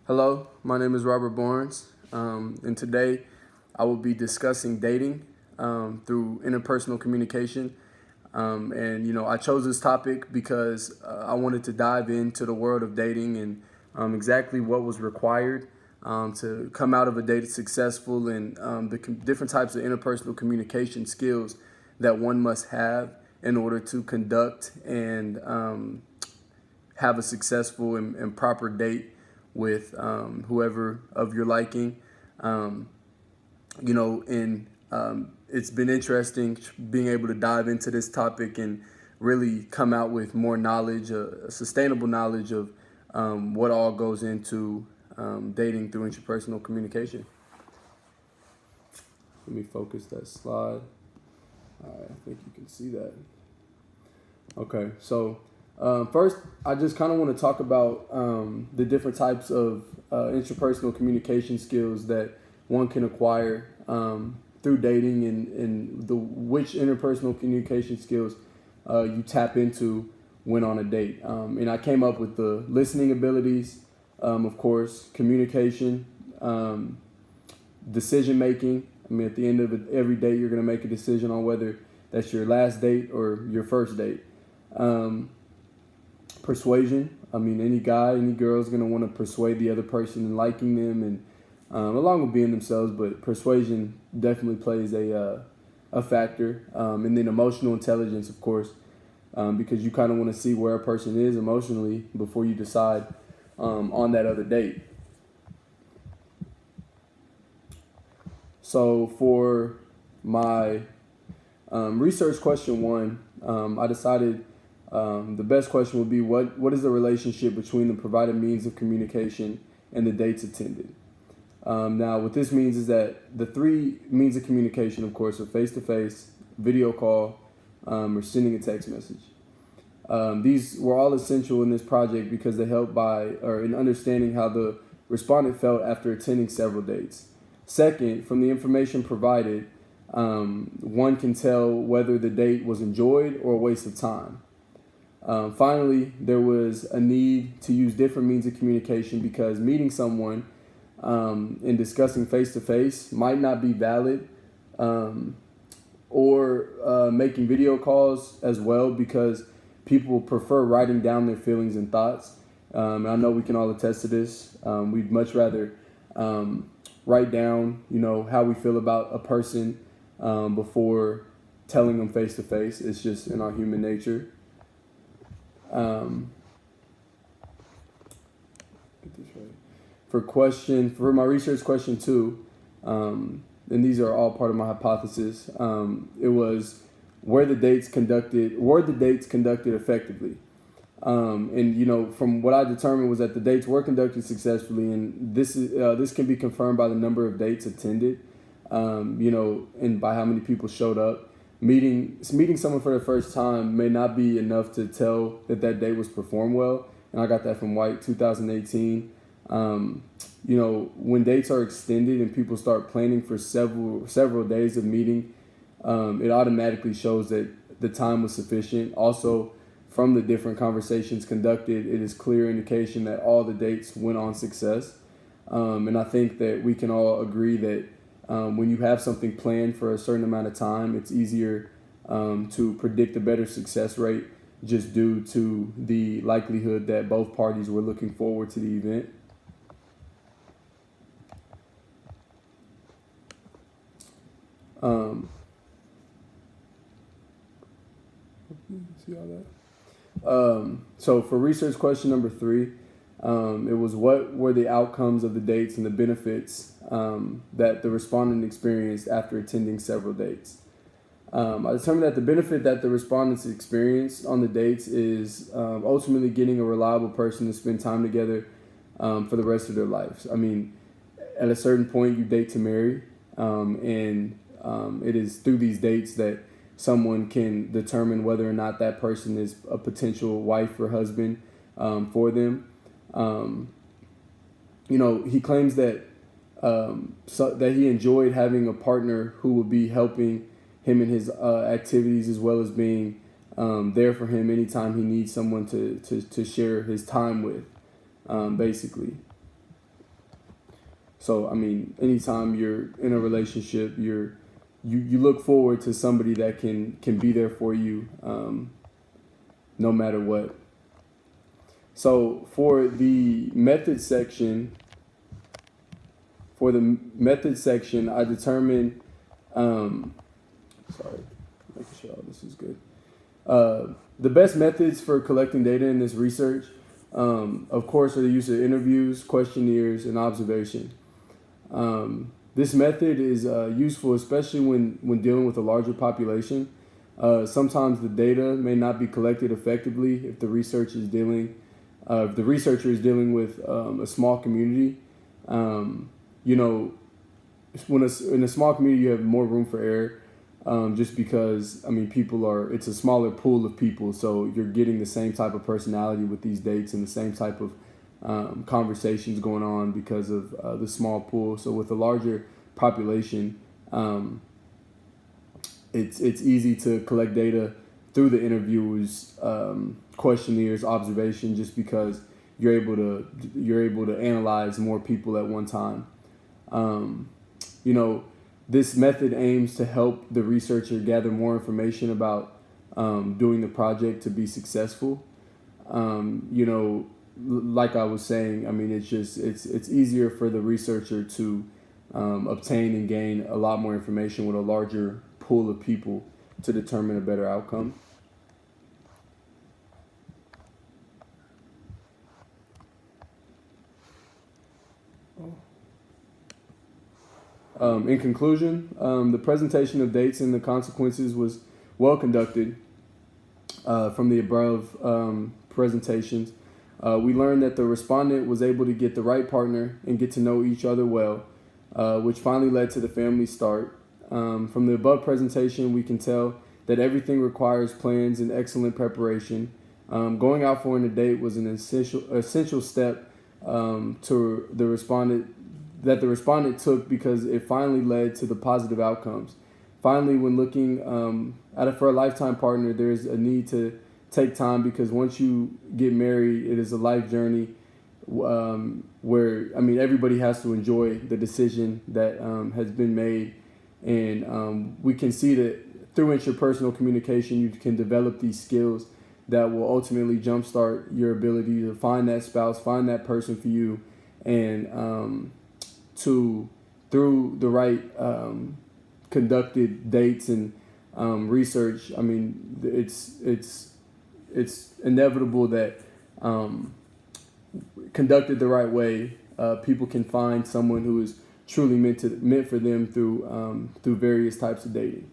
Hello, my name is Robert Barnes, and today I will be discussing dating through interpersonal communication. I chose this topic because I wanted to dive into the world of dating and exactly what was required to come out of a date successful and different types of interpersonal communication skills that one must have in order to conduct and have a successful and proper date with whoever of your liking. Um, it's been interesting being able to dive into this topic and really come out with more knowledge, sustainable knowledge of what all goes into dating through interpersonal communication. Let me focus that slide. All right, I think you can see that. Okay, so first, I just kind of want to talk about the different types of interpersonal communication skills that one can acquire through dating and which interpersonal communication skills you tap into when on a date. And I came up with the listening abilities, of course, communication, decision making. I mean, at the end of every date, you're going to make a decision on whether that's your last date or your first date. Persuasion. I mean, any guy, any girl is going to want to persuade the other person in liking them and along with being themselves, but persuasion definitely plays a factor. And then emotional intelligence, of course, because you kind of want to see where a person is emotionally before you decide on that other date. So for my research question one, I decided the best question would be what is the relationship between the provided means of communication and the dates attended? Now, what this means is that the three means of communication, of course, are face-to-face, video call, or sending a text message. These were all essential in this project because they help in understanding how the respondent felt after attending several dates. Second, from the information provided, one can tell whether the date was enjoyed or a waste of time. Finally, there was a need to use different means of communication because meeting someone and discussing face-to-face might not be valid, or making video calls as well because people prefer writing down their feelings and thoughts. And I know we can all attest to this. We'd much rather write down, how we feel about a person before telling them face-to-face. It's just in our human nature. Get this right. For my research question two, and these are all part of my hypothesis. It was were the dates conducted effectively? From what I determined was that the dates were conducted successfully, and this can be confirmed by the number of dates attended, and by how many people showed up. Meeting someone for the first time may not be enough to tell that date was performed well, and I got that from White 2018. When dates are extended and people start planning for several days of meeting, it automatically shows that the time was sufficient. Also, from the different conversations conducted, it is clear indication that all the dates went on success. And I think that we can all agree that when you have something planned for a certain amount of time, it's easier to predict a better success rate just due to the likelihood that both parties were looking forward to the event. See all that? So for research question number three, it was what were the outcomes of the dates and the benefits that the respondent experienced after attending several dates. I determined that the benefit that the respondents experienced on the dates is ultimately getting a reliable person to spend time together for the rest of their lives. I mean, at a certain point, you date to marry, and it is through these dates that someone can determine whether or not that person is a potential wife or husband for them. He claims that that he enjoyed having a partner who would be helping him in his activities as well as being there for him anytime he needs someone to share his time with, basically. So I mean, anytime you're in a relationship, you look forward to somebody that can be there for you, no matter what. So for the method section, I determined, sorry, making sure all this is good. The best methods for collecting data in this research, of course, are the use of interviews, questionnaires, and observation. This method is useful, especially when dealing with a larger population. Sometimes the data may not be collected effectively if the if the researcher is dealing with a small community. You know, in a small community, you have more room for error. Just because, I mean, it's a smaller pool of people, so you're getting the same type of personality with these dates and the same type of conversations going on because of the small pool. So with a larger population, it's easy to collect data through the interviews, questionnaires, observation, just because you're able to analyze more people at one time. You know, this method aims to help the researcher gather more information about doing the project to be successful. You know, like I was saying, I mean, it's easier for the researcher to obtain and gain a lot more information with a larger pool of people to determine a better outcome. In conclusion, the presentation of dates and the consequences was well conducted from the above presentations. We learned that the respondent was able to get the right partner and get to know each other well, which finally led to the family start. From the above presentation, we can tell that everything requires plans and excellent preparation. Going out for a date was an essential step to the respondent took because it finally led to the positive outcomes. Finally, when looking for a lifetime partner, there's a need to take time because once you get married, it is a life journey where, I mean, everybody has to enjoy the decision that has been made. And we can see that through interpersonal communication, you can develop these skills that will ultimately jumpstart your ability to find that spouse, find that person for you, and through the right conducted dates and research. I mean, it's inevitable that conducted the right way, people can find someone who is truly meant for them through various types of dating.